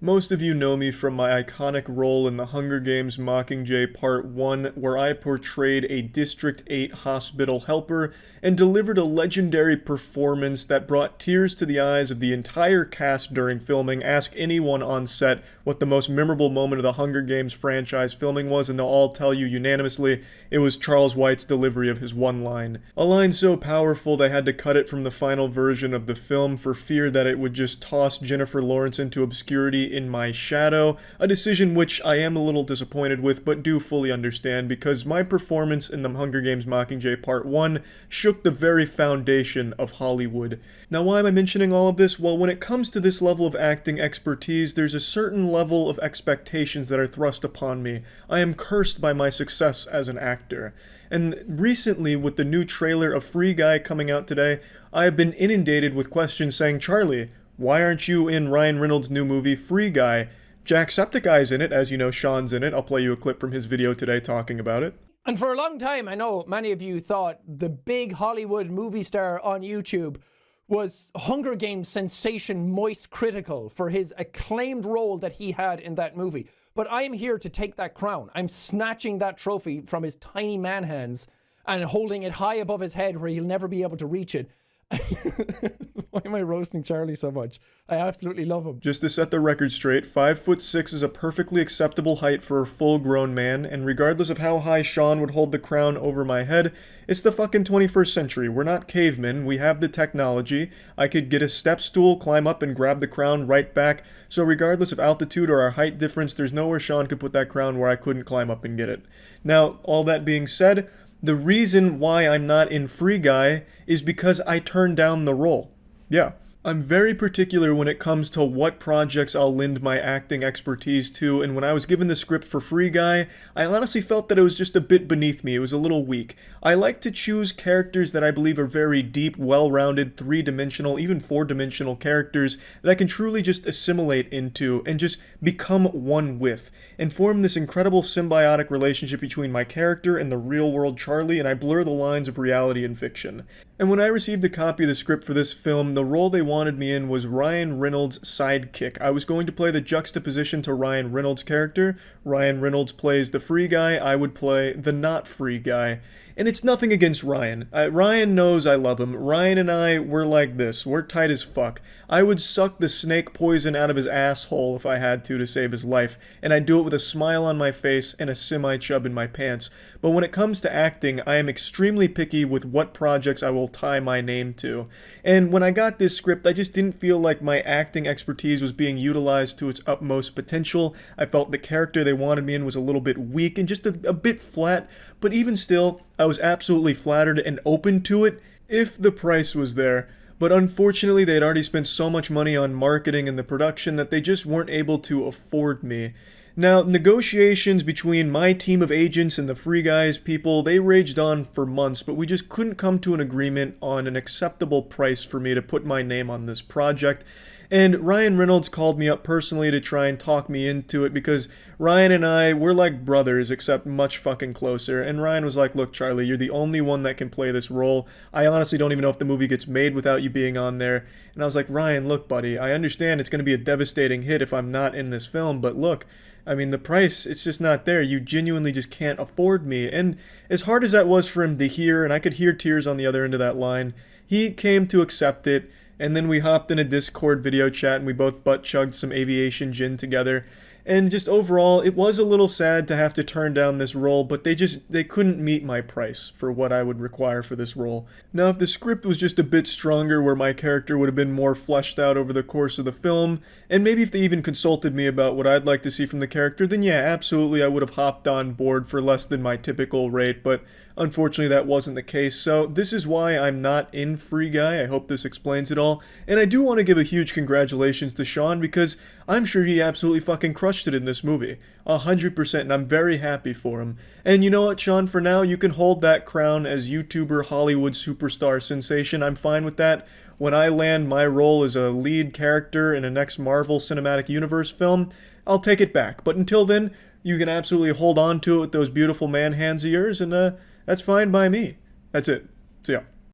Most of you know me from my iconic role in the Hunger Games Mockingjay Part 1, where I portrayed a District 8 hospital helper and delivered a legendary performance that brought tears to the eyes of the entire cast during filming. Ask anyone on set what the most memorable moment of the Hunger Games franchise filming was, and they'll all tell you unanimously it was Charles White's delivery of his one line. A line so powerful they had to cut it from the final version of the film for fear that it would just toss Jennifer Lawrence into obscurity in my shadow, a decision which I am a little disappointed with, but do fully understand, because my performance in the Hunger Games Mockingjay Part 1 shook the very foundation of Hollywood. Now, why am I mentioning all of this? Well, when it comes to this level of acting expertise, there's a certain level of expectations that are thrust upon me. I am cursed by my success as an actor. And recently, with the new trailer of Free Guy coming out today, I have been inundated with questions saying, "Charlie, why aren't you in Ryan Reynolds' new movie, Free Guy? Jacksepticeye's in it, as you know, Sean's in it. I'll play you a clip from his video today talking about it." And for a long time, I know many of you thought the big Hollywood movie star on YouTube was Hunger Games sensation Moist Critical for his acclaimed role that he had in that movie. But I am here to take that crown. I'm snatching that trophy from his tiny man hands and holding it high above his head where he'll never be able to reach it. Why am I roasting Charlie so much? I absolutely love him. Just to set the record straight, 5'6" is a perfectly acceptable height for a full-grown man, and regardless of how high Sean would hold the crown over my head, it's the fucking 21st century. We're not cavemen. We have the technology. I could get a step stool, climb up, and grab the crown right back. So regardless of altitude or our height difference, there's nowhere Sean could put that crown where I couldn't climb up and get it. Now, all that being said, the reason why I'm not in Free Guy is because I turned down the role. Yeah. I'm very particular when it comes to what projects I'll lend my acting expertise to, and when I was given the script for Free Guy, I honestly felt that it was just a bit beneath me. It was a little weak. I like to choose characters that I believe are very deep, well-rounded, three-dimensional, even four-dimensional characters that I can truly just assimilate into and just become one with, and form this incredible symbiotic relationship between my character and the real-world Charlie, and I blur the lines of reality and fiction. And when I received a copy of the script for this film, the role they wanted me in was Ryan Reynolds' sidekick. I was going to play the juxtaposition to Ryan Reynolds' character. Ryan Reynolds plays the free guy, I would play the not free guy. And it's nothing against Ryan. Ryan knows I love him. Ryan and I, we're like this. We're tight as fuck. I would suck the snake poison out of his asshole if I had to save his life, and I'd do it with a smile on my face and a semi-chub in my pants. But when it comes to acting, I am extremely picky with what projects I will tie my name to. And when I got this script, I just didn't feel like my acting expertise was being utilized to its utmost potential. I felt the character they wanted me in was a little bit weak and just a bit flat, but even still, I was absolutely flattered and open to it if the price was there. But unfortunately, they had already spent so much money on marketing and the production that they just weren't able to afford me. Now, negotiations between my team of agents and the Free Guys people, they raged on for months, but we just couldn't come to an agreement on an acceptable price for me to put my name on this project. And Ryan Reynolds called me up personally to try and talk me into it, because Ryan and I, we're like brothers, except much fucking closer. And Ryan was like, "Look, Charlie, you're the only one that can play this role. I honestly don't even know if the movie gets made without you being on there." And I was like, "Ryan, look, buddy, I understand it's going to be a devastating hit if I'm not in this film, but look, I mean, the price, it's just not there. You genuinely just can't afford me." And as hard as that was for him to hear, and I could hear tears on the other end of that line, he came to accept it. And then we hopped in a Discord video chat and we both butt-chugged some aviation gin together. And just overall, it was a little sad to have to turn down this role, but they couldn't meet my price for what I would require for this role. Now, if the script was just a bit stronger, where my character would have been more fleshed out over the course of the film, and maybe if they even consulted me about what I'd like to see from the character, then yeah, absolutely, I would have hopped on board for less than my typical rate, but unfortunately that wasn't the case. So this is why I'm not in Free Guy. I hope this explains it all. And I do want to give a huge congratulations to Sean, because I'm sure he absolutely fucking crushed it in this movie. 100%, and I'm very happy for him. And you know what, Sean, for now, you can hold that crown as YouTuber Hollywood superstar sensation. I'm fine with that. When I land my role as a lead character in a next Marvel Cinematic Universe film, I'll take it back. But until then, you can absolutely hold on to it with those beautiful man hands of yours, and that's fine by me. That's it. So yeah.